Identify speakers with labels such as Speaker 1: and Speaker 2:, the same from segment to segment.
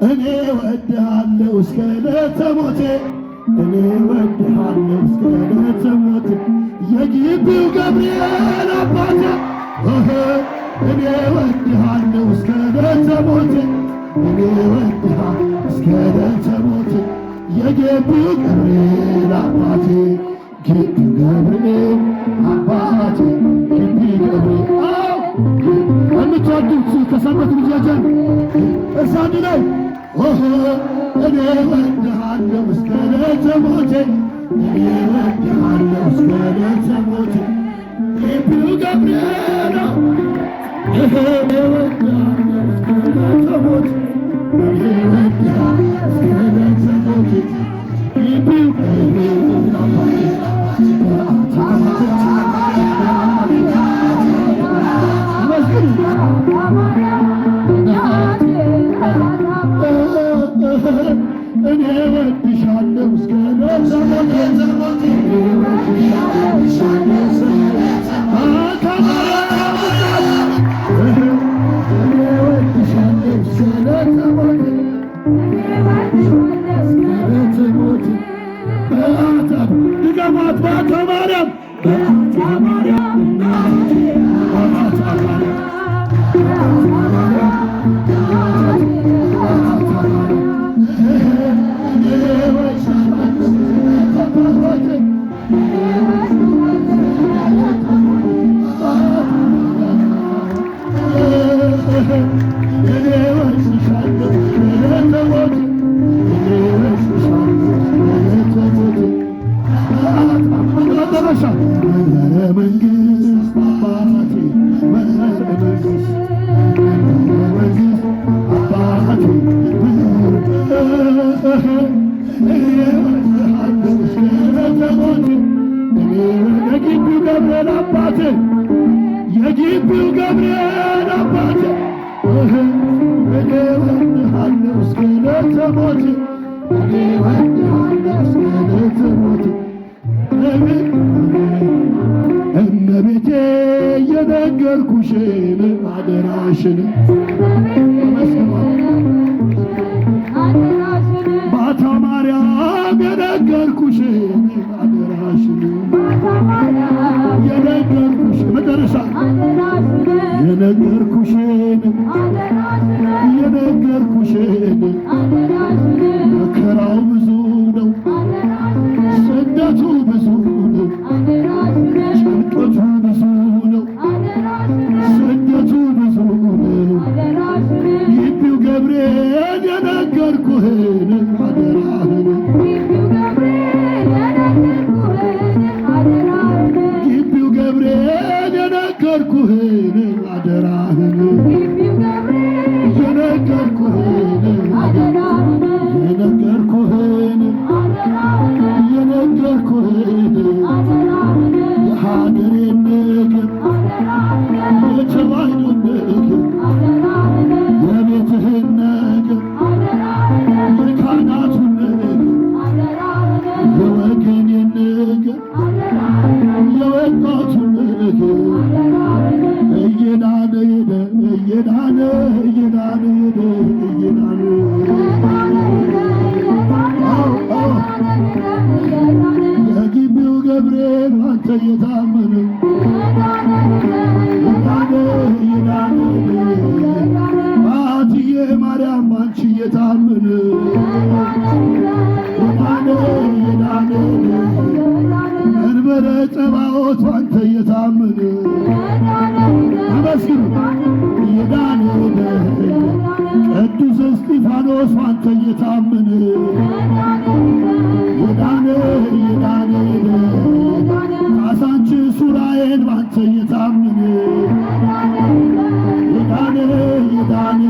Speaker 1: እኔ ወድሃለሁ እስከ ዕለተ ሞቴ እኔ ወድሃለሁ እስከ ዕለተ ሞቴ የግቢው ገብርኤል አባቴ እኔ ወድሃለሁ እስከ ዕለተ ሞቴ እኔ ወድሃለሁ እስከ ዕለተ ሞቴ የግቢው ገብርኤል አባቴ ግቢው ገብርኤል አባቴ ግቢው ገብርኤል የምትወዱት ከሰንበት ልጆችን እሳት ላይ እኔ ወድሃለሁ እስከ ዕለተ ሞቴ እኔ ወድሃለሁ እስከ ዕለተ ሞቴ ግቢው ገብርኤል እኔ ወድሃለሁ እስከ ዕለተ ሞቴ እኔ ወድሃለሁ እስከ ዕለተ ሞቴ ግቢው ገብርኤል አባቴ እኔ ወድሻለሁ እስከ ዕለተ ሞቴ ድገሟት በአታ ማርያም በአታ ማርያም እናቴ በአታ ማርያም የግቢው ገብርኤል አባቴ የግቢው ገብርኤል አባቴ እኔ ወድሃለሁ እስከ ዕለተ ሞቴ እኔ ወድሃለሁ እስከ ዕለተ ሞቴ እመቤቴ የነገርኩሽን አደራሽን በአታ ማርያም የነገርኩሽን አደራሽን የነገርኩሽ መጨረሻ የነገርኩሽን መከራው ብዙ ነው፣ ስደቱ ብዙ ነው፣ ጭንቀቱ ብዙ ነው፣ ስደቱ ብዙ ነው። ግቢው ገብርኤል የነገርኩህን አደራህን ግቢው ገብርኤል የነገርኩህን አደራህን የነገርኩህን የሀገሬን ነገር የቸባይኑን ነገር የቤትህን ነገር የካህናቱን ነገር የወገኔን ነገር የወጣቱን ነገር እየዳነ ሄደ እየዳነ ሄደ እየዳነ የግቢው ገብርኤል አንተ እየታመነ እየዳነ አትዬ ማርያም አንቺ እየታመነ እየዳነ መንበረ ጸባዖት አንተ እየታመነ አመስግኑ እየዳነ ቅዱስ እስጢፋኖስ አንተ እየታመነ እየዳነ ካሳንችስ ሱራኤል ባንተ እየታመነ እየዳነ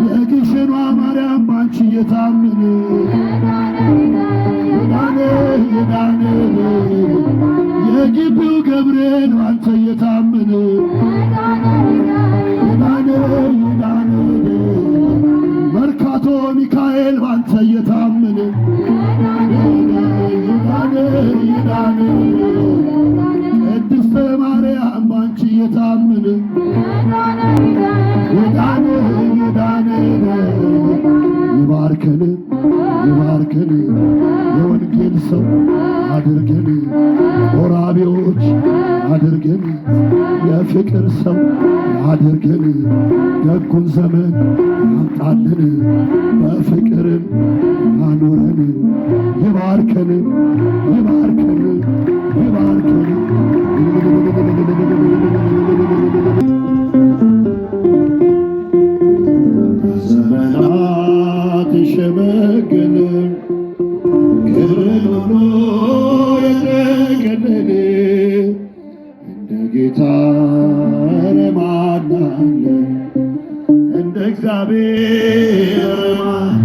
Speaker 1: የግሸኗ ማርያም ባንቺ እየታመነ እየዳነ የግቢው ገብርኤል ባንተ እየታመነ እየዳነ መርካቶ ሚካኤል ባንተ እየታመነ እየዳነ ቅድስተ ማርያም ባንቺ እየታመነ እየዳነ ይባርከን ይባርከን የወንጌል ሰው አድርገን ቆራቢዎች አድርገን የፍቅር ሰው አድርገን ደጉን ዘመን አምጣልን በፍቅርን አኑረን ይባርከን ይባርከን ይባርከን ዘመናት ሸመገለ ክብርን ሁሉ የጠቀለለ እንደ ጌታ ማን አለ? እንደ እግዚአብሔር ማን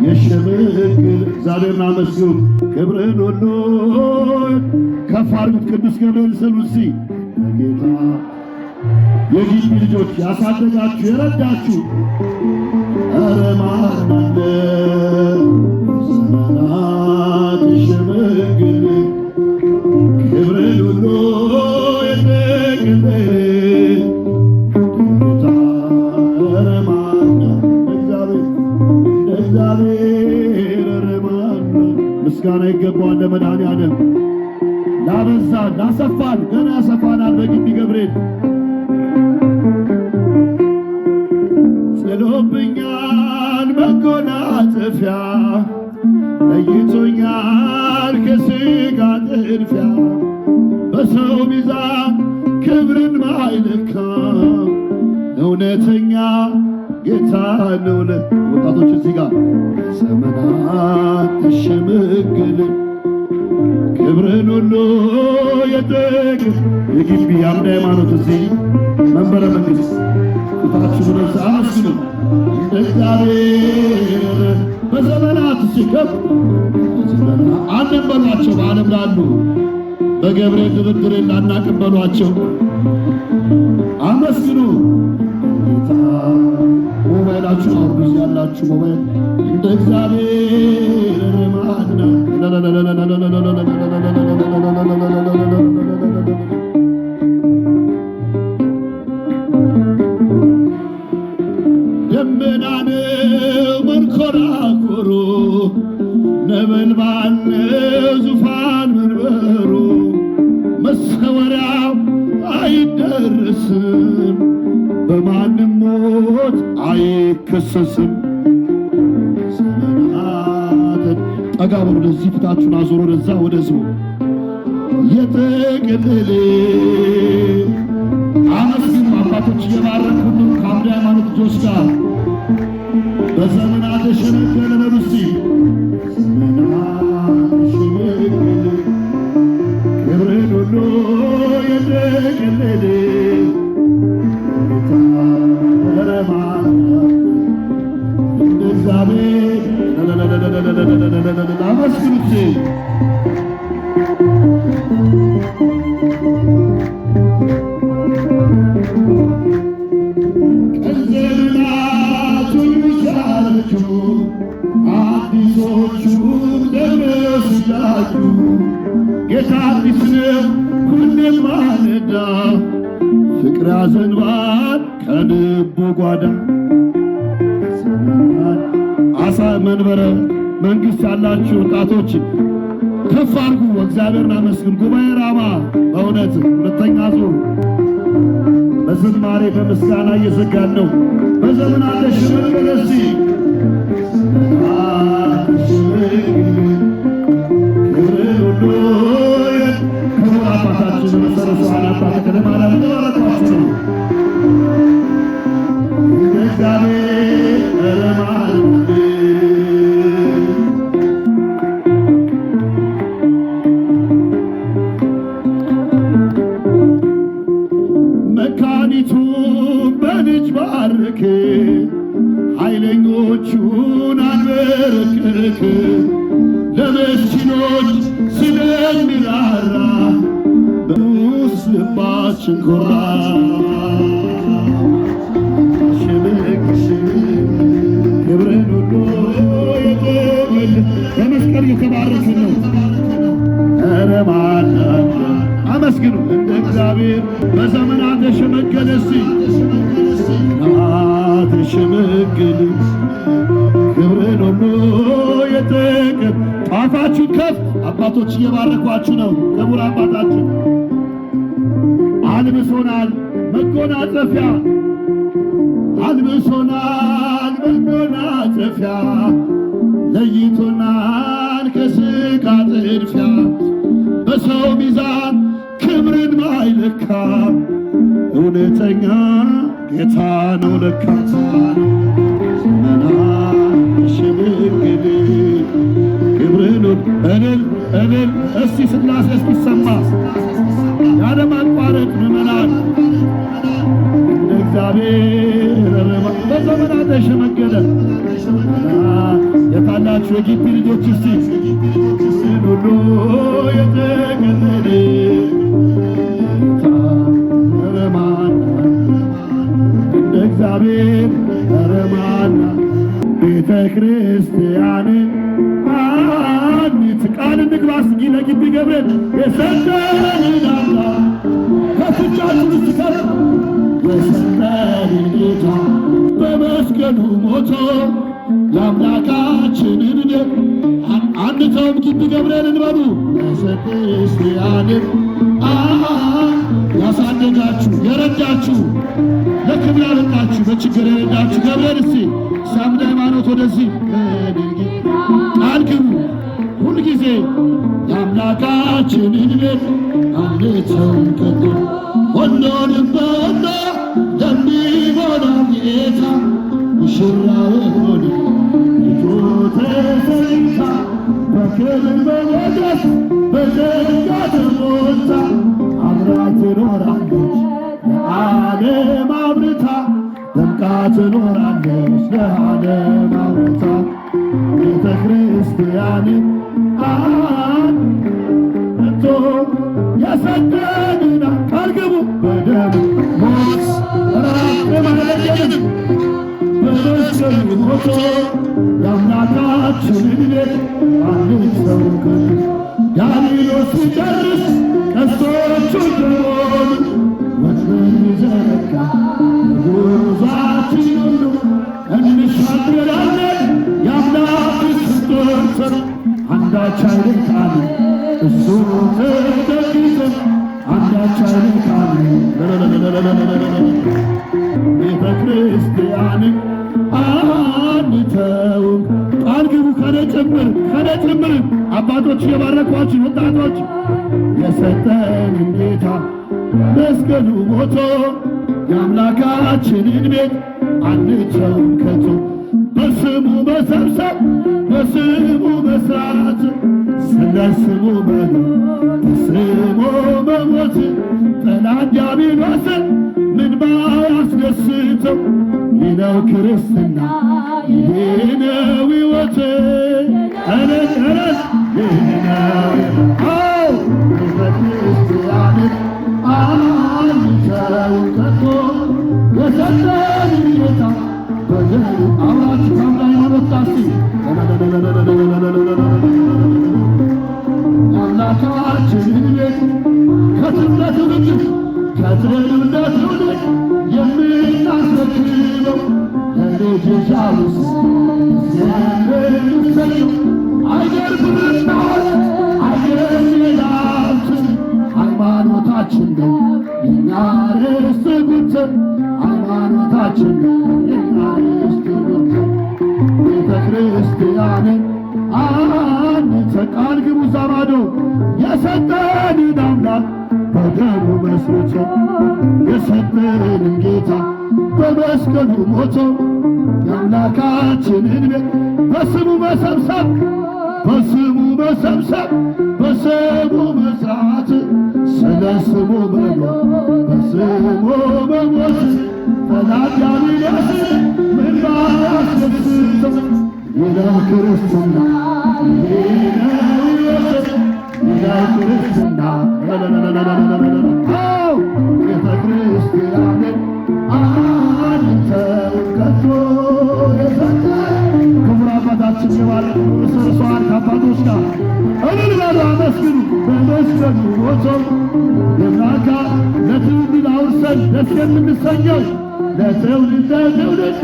Speaker 1: የሸመገለ እግዚአብሔርን አመስግኑ። ክብርን ሁሉ ከፍ አድርጉት። ቅዱስ ገብርኤል ስሉ እስቲ ጌታ የግቢ ልጆች ያሳደጋችሁ የረዳችሁ ኧረ ማን አለ? ዘመናት ሸመገለ ክብርን ሁሉ የጠቀለለ ጌታ ኧረ ማን አለ? እግዚአብሔር ኧረ ማን አለ? ምስጋና ይገባዋል ለመድኃኔዓለም ላበዛን ላሰፋን ገና ያሰፋናል በግቢ ገብርኤል ጥሎብኛል መጎናጸፊያ ለይቶኛል ከሥጋ ጥድፊያ በሰው ሚዛን ክብርን ማይለካ እውነተኛ ጌታ ነው። ወጣቶች እዚህ ጋር ዘመናት ተሸመገለ ክብርን ሁሉ የግቢ አምደ ሃይማኖት እዚህ መንበረ መንግሥት ቁጣችሁ ነው አመስግኑ። እንደ እግዚአብሔር በዘመናት ሲከብ በዘመናት አንበሏቸው በዓለም ላሉ በገብርኤል ድርድር እንዳናቀበሏቸው አመስግኑ። ጌታ ሞባይላችሁ አውርዱ ያላችሁ ሞባይል እንደ እግዚአብሔር ማን ደመና ነው መንኰራኵሩ ነበልባል ነው ዙፋን መንበሩ መሰወሪያው አይደረስም በማንም ሞት አይከሰስም። ዘመናትን ጠጋ በሉ ወደዚህ ፊታችሁን አዞሮ ወደዛ ወደ ሕዝቡ የጠቀለለ አመስግኑ። አባቶች እየባረኩ ሁሉም ከአምደ ሃይማኖት ልጆች ጋር በዘመናት የሸመገለ ነው እስቲ ዘመናት የሸመገለ ክብርን ሁሉ የጠቀለለ ኧረ ማን እንደ እግዚአብሔር አመስግኑት። ቀንዘናቱን ቢሻረጁ አዲሶቹ ደረሱላችሁ ጌታ አዲስ ነው ሁሌም ማለዳ ፍቅር ያዘንባል ከልቡ ጓዳ ዘመናት አሳ መንበረ መንግሥት ያላችሁ ወጣቶች ከፍ አድርጉ፣ እግዚአብሔርን አመስግኑ። ጉባኤ ራማ በእውነት ሁለተኛ ዙር በዝማሬ በምስጋና እየዘጋን ነው። በዘመናት የሸመገለ እስቲ ክብርን ሁሉ ክቡር አባታችን መሰረቱ አናባት ከደማላ ተባረኳችሁ ነው እንደ እግዚአብሔር ኧረ ማን መካኒቱን በልጅ ባረክ ኃይለኞቹን አንበረከክ ለምስኪኖች ስለሚራራ በውስጥ ልባችን ኮራ። ክብርን ሁሉ የጠቀለለ በመስቀል የተባረክን ነው። ኧረ ማን አመስግኑ እንደ እግዚአብሔር በዘመናት የሸመገለ እስቲ የሽምግል ክብርን ሁሉ የጠቅም ጣፋችሁን ከፍ አባቶች እየባረኳችሁ ነው። ክቡር አባታችን አልብሶናል መጎናጸፊያ አልብሶናል መጎናጸፊያ ለይቶናል ከሥጋ ጥድፊያ በሰው ሚዛን ክብርን ማይለካ እውነተኛ ጌታ ነው ለካ ሽምግል ክብርን እልል እስቲ ሥላሴ እስኪሰማ ያለማቋረጥ ምዕመናን እግዚአብሔር በዘመናት የሸመገለ የታላችሁ የግቢ ልጆች እስቲ ሁሉ የተገለለ ረማና እንደ እግዚአብሔር ረማና ቤተ ክርስቲያንን አንት ቃል እንግባ እስኪ ለግቢ ገብርኤል የሰጠንን አምላክ ከፍቻችሁን እስኪከፍ የሰጠንን ጌታ በመስቀሉ ሞቶ የአምላካችንን ደም አንተውም። ግቢ ገብርኤልን በሉ ክርስቲያንን ያሳደጋችሁ የረዳችሁ ለክብር ያበቃችሁ በችግር የረዳችሁ ገብርኤል እስቲ ሳምደ ሃይማኖት ወደዚህ ቃል ግቡ ሁልጊዜ የአምላካችንን ቤት አንተውም ከቶ ሁሉንም በሁሉ ለሚሞላው ጌታ ሙሽራው ሆነ ልጁ ተሰይታ በክብር በሞገስ በጸጋ ተሞልታ አብራ ትኖራለች ለዓለም አብርታ ደምቃ ትኖራለች ለዓለም አብርታ ቤተ ክርስቲያንን አንቶ የሰጠንን ቃል ግቡ በደሙ ሞት ራቅ ማለየንም በመስቀሉ ሞቶ የአምላካችንን ቤት አንተው ከቶ ዲያብሎስ ሲጨርስ ቀስቶቹን ደሞን ወጥመድ ይዘረጋ ጉዟችን ሁሉ እንሻገራለን የአምላክ ስጦታ አንዳች አይልካል እሱ ተደግፈን አንዳች አይልካል ቤተ ክርስቲያንን አንተውም። ቃል ግቡ ከነጭምር አባቶች የባረኳችሁ ወጣቶች የሰጠንን ጌታ መስቀሉ ሞቶ የአምላካችንን ቤት አንተውም ከቶ በስሙ መሰብሰብ በስሙ መስራት ስለ ስሙ መኖር በስሙ መሞት ጠላት ዲያብሎስን ምን ባያስደስተው ይህ ነው ክርስትና ይህ ነው ሕይወት እለት ይህ ነው ቤተ ክርስቲያንን አንተውም ከቶ የሰጠንን ጌታ በደሙ አብራችሁ ታምራ ያመጣሲ አምላካችንን ቤት ከትውልድ ትውልድ የምናስረክበው ለልጅ ሻውስ የምንሰኘው አገር ብርናት አገር ሌላችን ሃይማኖታችን ነው የኛ ርስት ጉልት ሃይማኖታችን ነው የኛ ርስት ጉልት ቤተ ክርስቲያንን አንተ ቃል ግቡ ዛማዶ የሰጠንን አምላክ በደሙ መስርቶ የሰጠንን ጌታ በመስቀሉ ሞቶ የአምላካችንን ቤት በስሙ መሰብሰብ በስሙ መስራት ስለ ስሙ መኖር በስሙ መሞት ጠላት ዲያብሎስን ምን ባያስደስተው ይህ ነው ክርስትና ይህ ነው ሕይወት ይህ ነው ክርስትና ቤተ ክርስቲያንን አንተውም ከቶ የሰጠንን ክቡር አባታችን የባረኩ እርሷን ከአባቶች ጋር እልል በሉ አመስግኑ። በመስቀሉ ሞቶ የምናካ ለትውልድ አውርሰን ደስ የምንሰኘው ለትውልድ ለትውልድ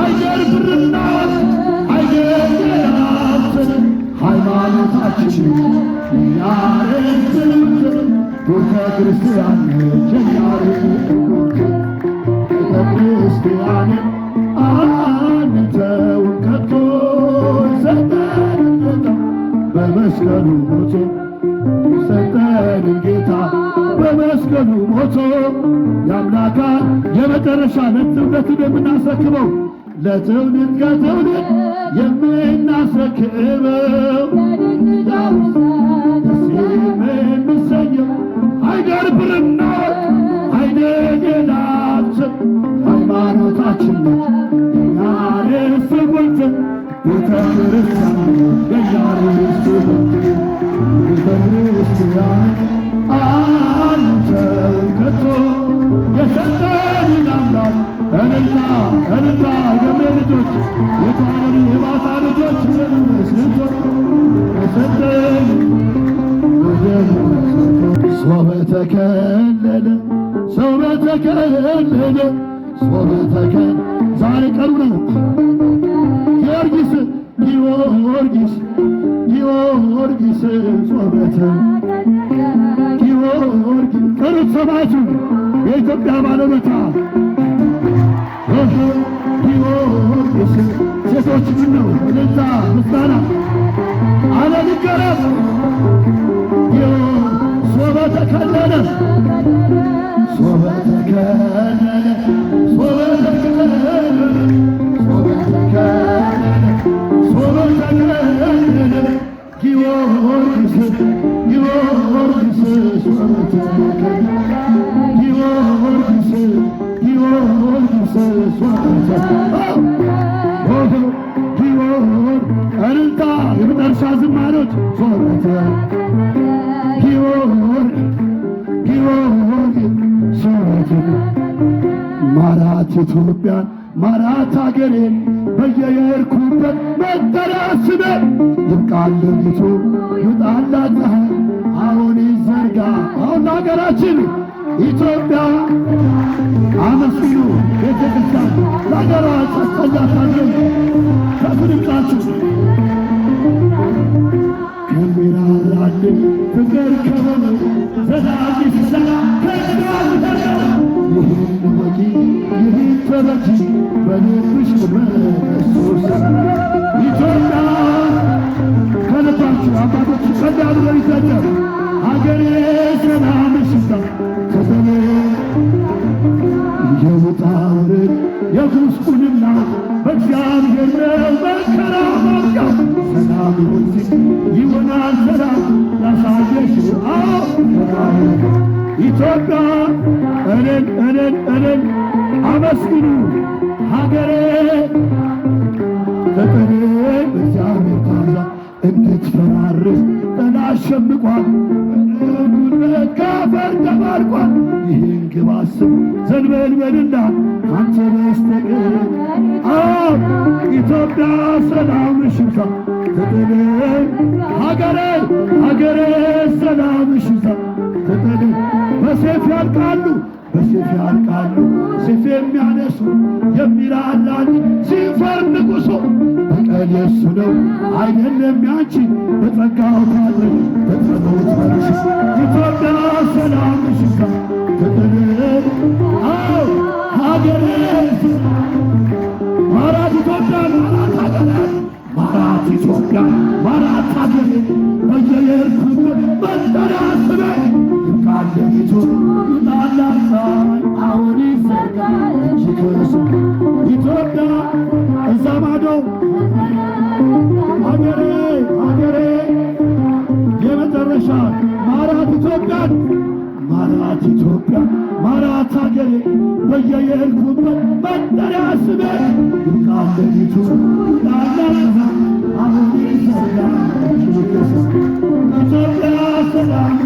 Speaker 1: አይደር ብርና አይደር ሀብትን ሃይማኖታችን ያረስን ቤተ ክርስቲያን ጀያር ክርስቲያን አንተው ከቶ ሰጠን በመስቀሉ ሞቶ ሰጠን ጌታ በመስቀሉ ሞቶ የአምላካን የመጨረሻ ለትውልድ የምናስረክበው ለትውልድ ከትውልድ የምናስረክበው ደስ የምንሰኘው አይደር ብርና አይደር የላችን ሃይማኖታችን ያርስ ጉልት ቤተ ክርስቲያን የያርስ ቤተ ክርስቲያን አንተው ከቶ የሰጠንን አምላክ እልልታ የሜ ልጆች የታረዱ የማታ ልጆች ስንቶች የሰጠን ሰው በተከለለ ሰው በተከለለ ሰው በተከለለ ዛሬ ቀኑ ነው። ጊዮርጊስ ጊዮርጊስ ጊዮርጊስ ጾመተ ጊዮርጊስ ቀሩት ሰማዕቱ የኢትዮጵያ ባለውለታ ጊዮርጊስ ሴቶች ምን ነው እልልታ ምስጋና አለንገረም ሶበ ተከለለ ሶበ ተከለለ ሶበ ተከለለ ሶበ ተከለለ ሶበ ተከለለ ጊዮርጊስ ጊዮርጊስ ሶበ ተከለለ ጊዮርጊስ ጊዮርጊስ ሶበ ተከለለ እልልታ የመጨረሻ ዝማሬዎች ሶበ ማራት ኢትዮጵያን ማራት አገሬን በየሄድኩበት መጠሪያ ስሜን ይብቃል ሌሊቱ ይውጣላት ፀሐይ አሁን ይዘርጋ አሁን ለሀገራችን ኢትዮጵያ አመስግኑ ቤተ ክርስቲያን ለሀገሯ ጸጥላታለች ከፍልምጣችሁ ከሚራራልን ፍቅር ከሆነ ዘላቂ ሰላም ከእግዚአብሔር ይህን ወቂ ይህን ተረጂ በልብሽ በኢየሱስ ኢትዮጵያ ከልባችሁ አባቶች ጸልያሉ። ለይተኛል ሀገሬ ሰላም ሽታ ከተሜ የውጣ ውረድ የጉስቁልና በእግዚአብሔር ነው መከራ ማብቂያው ሰላም ወንዝ ይሆናል ሰላም ያሳየሽ ኢትዮጵያ እልል አመስግኑ ሀገሬ ፍቅሬ በእግዚአብሔር ታዛ እንድትፈራርስ ጠላሸምቋል ጉልበት ካፈር ተባርቋል። ይህን ግብ አስብ ዘንበልበልና አንተ በስተቀር ኢትዮጵያ ሰላም ሽታ ፍቅሬ ሀገሬ ሰላም ሽታ ፍቅሬ በሴፍ ያልቃሉ በሴፍ ያልቃሉ ሴፍ የሚያነሱ የሚላላል ሲፈር ንጉሶ በቀል የሱ ነው አይደለም ያንቺ በጸጋው ታድረሽ በጸሎት መልሽ ኢትዮጵያ ሰላም ሽታ ፍቅሬ ሀገሬ ማራት ኢትዮጵያ ማራት ሀገሬ ማራት ኢትዮጵያ ማራት ሀገሬ በየሄድኩበት መጠሪያ ስሜን ይብቃል ሌሊቱ ይውጣላት ፀሐይ አሁን ይዘርጋል እጅግስ ኢትዮጵያ እዛ ማዶ ሀገሬ የመጨረሻ ማራት ኢትዮጵያን ማራት ኢትዮጵያ ማራት ሀገሬ በየሄድኩበት መጠሪያ ስሜን ይብቃል ሌሊቱ ይውጣላት ፀሐይ አሁን ይዘርጋል እጅግስ ኢትዮጵያ ሰላም